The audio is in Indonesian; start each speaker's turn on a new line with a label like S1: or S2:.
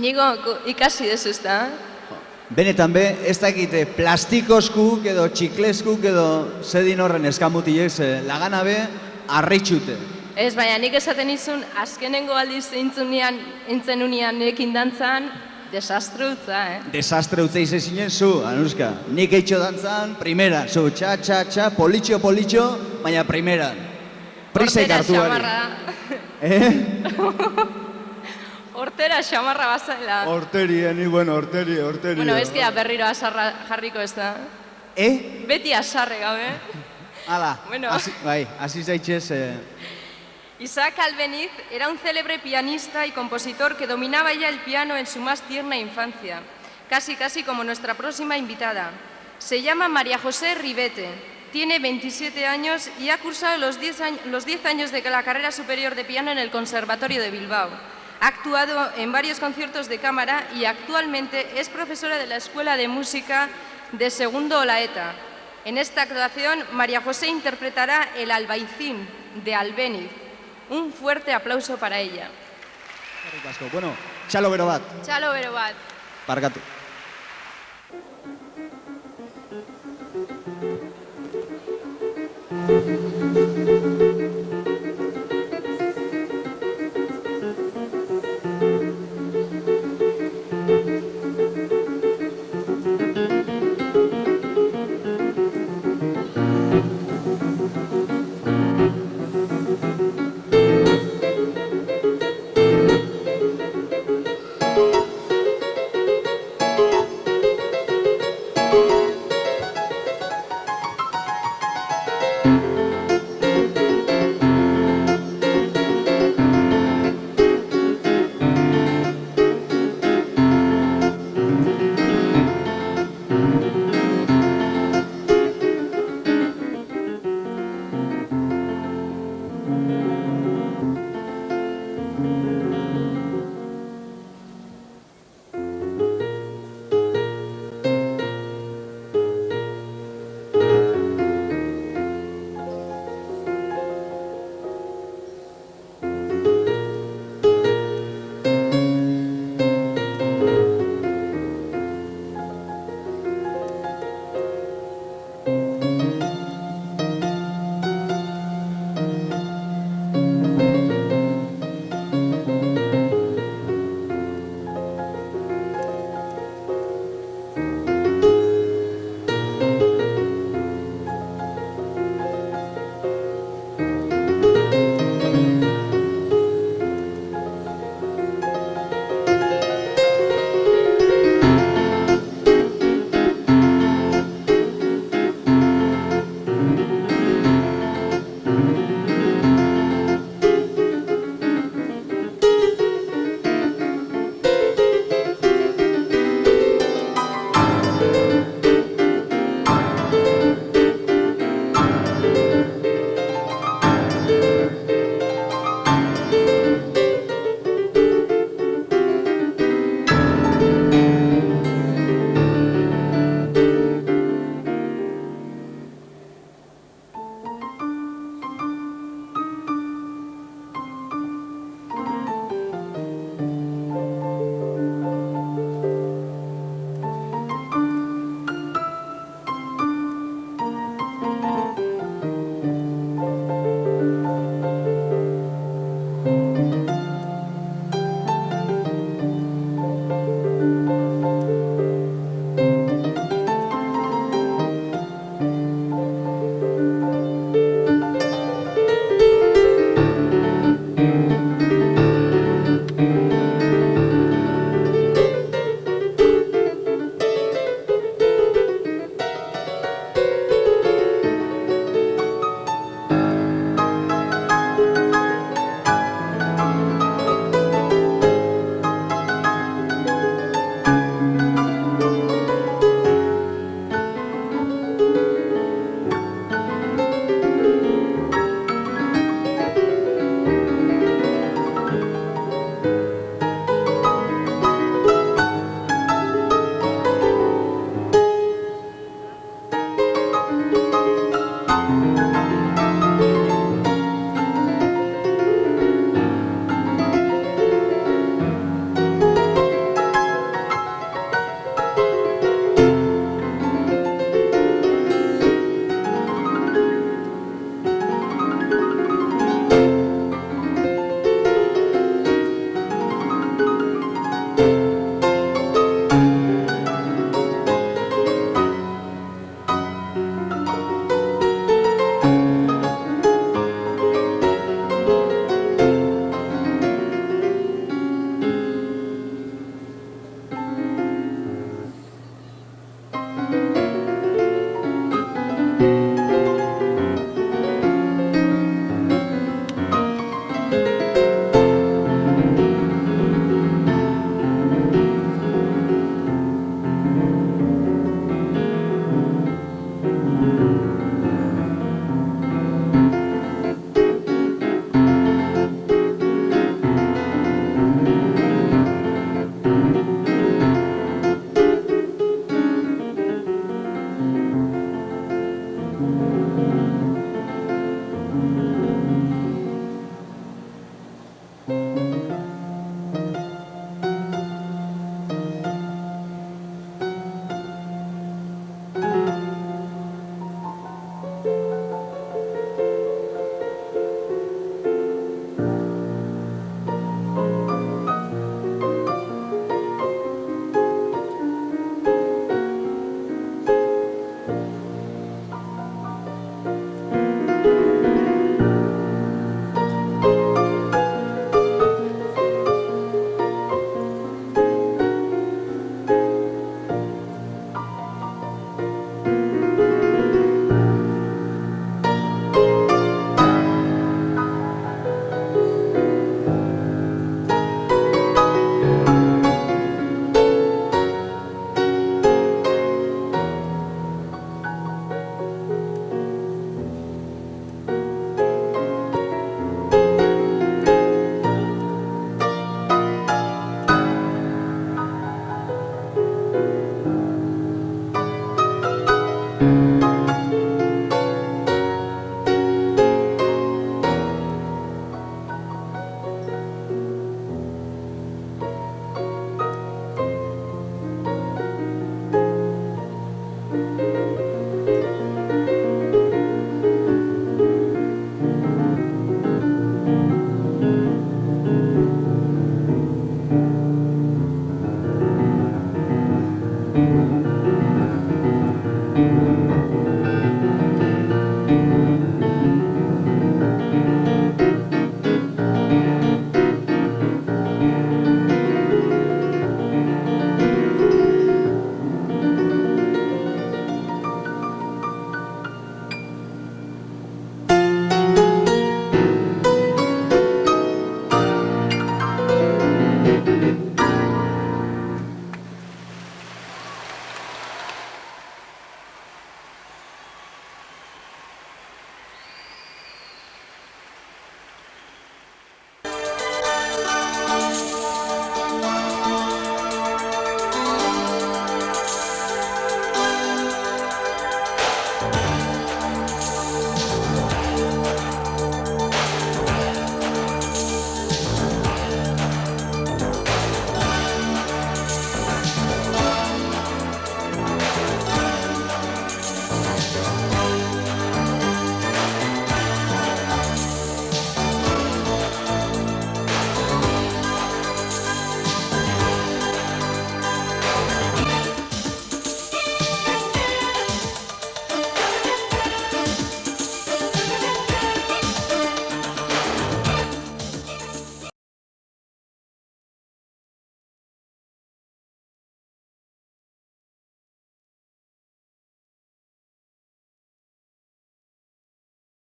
S1: Inigo ikasi dezu ezta?
S2: Benetan be, ez dakite plastikoskuk edo txikleskuk edo zedin horren eskamutilek, lagana be, arritxute.
S1: Ez, baina nik esaten izun, azkenengo aldiz entzen unian nekin dantzan, desastre utza,
S2: Desastre utza izan zinen zu, Anuska. Nik eitxo dantzan, primera, zu, txa, politxo, baina primera. Prisek hartu bari.
S1: Hortera xamarra bazela.
S2: Horteri, horteri.
S1: Bueno, ez que berriro asarra jarriko ez da. Beti asarre gabe.
S2: Hala,
S1: Bueno.
S2: así zaitxez...
S1: Isaac Albeniz era un célebre pianista y compositor que dominaba ya el piano en su más tierna infancia, casi como nuestra próxima invitada. Se llama María José Ribete, tiene 27 años y ha cursado los 10 años de la carrera superior de piano en el Conservatorio de Bilbao. Ha actuado en varios conciertos de cámara y actualmente es profesora de la Escuela de Música de Segundo Olaeta. En esta actuación, María José interpretará El Albaicín de Albeniz. Un fuerte aplauso para ella.
S2: Bueno, txalo bero bat.
S1: Txalo bero bat.
S2: Barkatu. Thank